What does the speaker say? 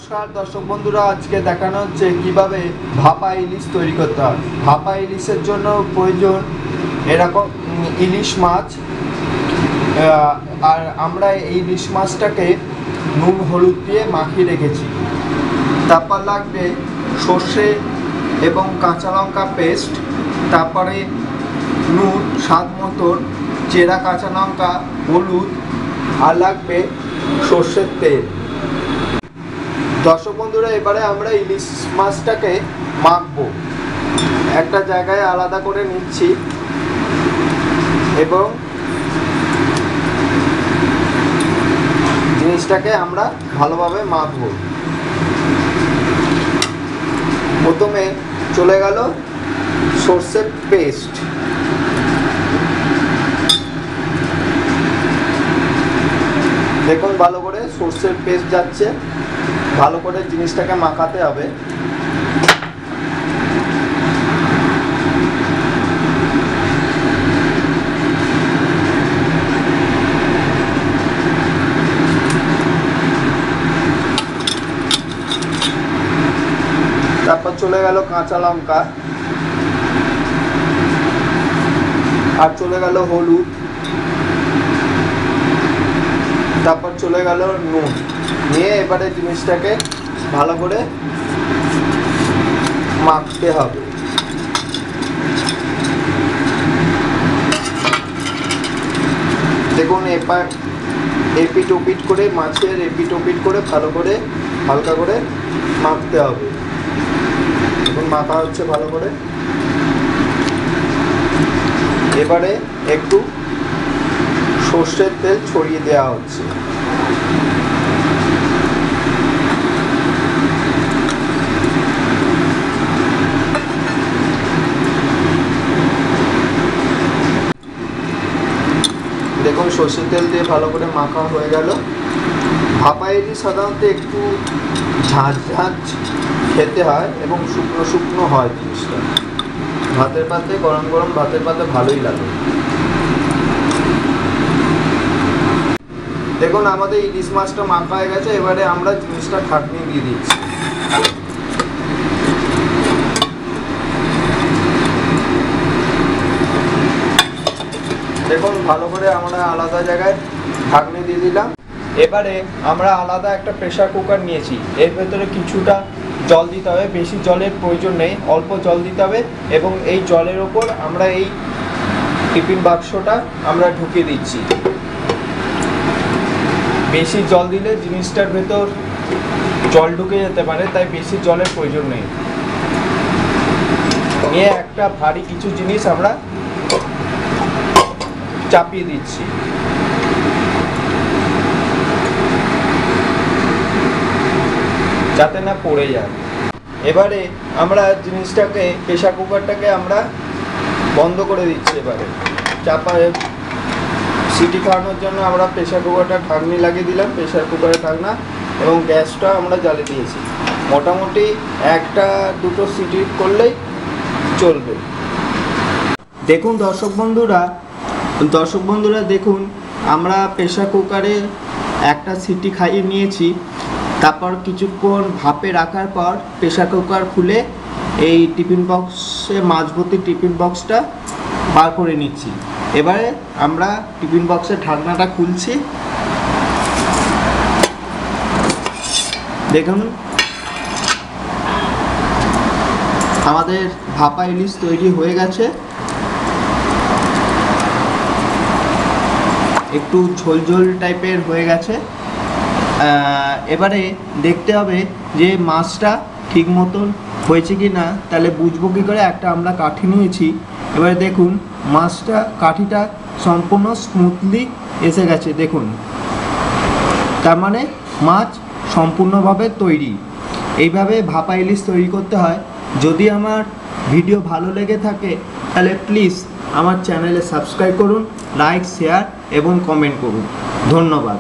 নমস্কার দর্শক বন্ধুরা, আজকে দেখানো হচ্ছে কিভাবে ভাপা ইলিশ তৈরি করতে হয়। ভাপা ইলিশের জন্য প্রয়োজন এরকম ইলিশ মাছ, আর আমরা এই ইলিশ মাছটাকে নুন হলুদ দিয়ে মাখিয়ে রেখেছি। তারপর লাগবে সর্ষে এবং কাঁচা লঙ্কা পেস্ট, তারপরে নুন স্বাদ মতন, চেরা কাঁচা লঙ্কা, হলুদ, আর লাগবে সর্ষের তেল। দর্শক বন্ধুরা, এবারে আমরা ইলিশ মাছটাকে মাখবো। একটা জায়গায় আলাদা করে নিচ্ছি এবং জিনিসটাকে আমরা ভালোভাবে মাখবো। প্রথমে চলে গেল সর্ষের পেস্ট, দেখুন ভালো করে সর্ষের পেস্ট যাচ্ছে। ভালো করে জিনিসটাকে মাখাতে হবে। তারপর চলে গেল কাঁচা লঙ্কা, আর চলে গেল হলুদ, তারপর চলে গেল নুন। নিয়ে এবারে জিনিসটাকে ভালো করে মাখতে হবে। দেখুন এপিট ওপিট করে, মাছের এপিট ওপিট করে ভালো করে হালকা করে মাখতে হবে। দেখুন মাখা হচ্ছে ভালো করে। এবারে একটু সর্ষের তেল ছড়িয়ে দেওয়া হচ্ছে। দেখুন সর্ষের তেল দিয়ে ভালো করে মাখা হয়ে গেল। ভাপা ইলিশ সাধারণত একটু ঝাঁঝ ঝাঁঝ খেতে হয় এবং শুকনো শুকনো হয় জিনিসটা। ভাতের পাতে, গরম গরম ভাতের পাতে ভালোই লাগে। দেখুন আমাদের ইলিশ মাছটা মাখা হয়ে গেছে। এবারে আমরা জিনিসটা ঢাকনি দিয়ে দিচ্ছি। দেখুন ভালো করে আমরা আলাদা জায়গায় ঢাকনি দিয়ে দিলাম। এবারে আমরা আলাদা একটা প্রেসার কুকার নিয়েছি। এর ভেতরে কিছুটা জল দিতে হবে, বেশি জলের প্রয়োজন নেই, অল্প জল দিতে হবে। এবং এই জলের ওপর আমরা এই টিফিন বাক্সটা আমরা ঢুকিয়ে দিচ্ছি। বেশি জল দিলে জিনিসটার ভেতর জল ঢুকে যেতে পারে, তাই বেশি জলের প্রয়োজন নেই। নিয়ে একটা ভারী কিছু জিনিস আমরা চাপিয়ে দিচ্ছি। যাতে না পড়ে যায়। এবারে আমরা জিনিসটাকে, প্রেসার কুকারটাকে আমরা বন্ধ করে দিচ্ছি। এবারে চাপা সিটি খাওয়ানোর জন্য আমরা প্রেসার কুকারটা ঢাকনি লাগিয়ে দিলাম, প্রেসার কুকারের ঢাকনা, এবং গ্যাসটা আমরা জ্বালিয়ে দিয়েছি। মোটামুটি একটা দুটো সিটি করলেই চলবে। দেখুন দর্শক বন্ধুরা দেখুন আমরা প্রেসার কুকারে একটা সিটি খাইয়ে নিয়েছি। তারপর কিছুক্ষণ ভাপে রাখার পর প্রেসার কুকার খুলে এই টিফিন বক্সে, মাছ ভর্তি টিফিন বক্সটা বার করে নিচ্ছি। এবারে আমরা টিফিন বক্সের ঢাকনাটা খুলছি। দেখুন আমাদের ভাপা ইলিশ তৈরি হয়ে গেছে। একটু ঝোল ঝোল টাইপের হয়ে গেছে। এবারে দেখতে হবে যে মাছটা ঠিক মতন হয়েছে কি না, তাহলে বুঝবো কী করে। একটা আমরা কাঠি নিয়েছি। এবারে দেখুন মাছটা, কাঠিটা সম্পূর্ণ স্মুথলি এসে গেছে। দেখুন তার মানে মাছ সম্পূর্ণভাবে তৈরি। এইভাবে ভাপা ইলিশ তৈরি করতে হয়। যদি আমার ভিডিও ভালো লেগে থাকে তাহলে প্লিজ আমার চ্যানেলে সাবস্ক্রাইব করুন, লাইক, শেয়ার এবং কমেন্ট করুন। ধন্যবাদ।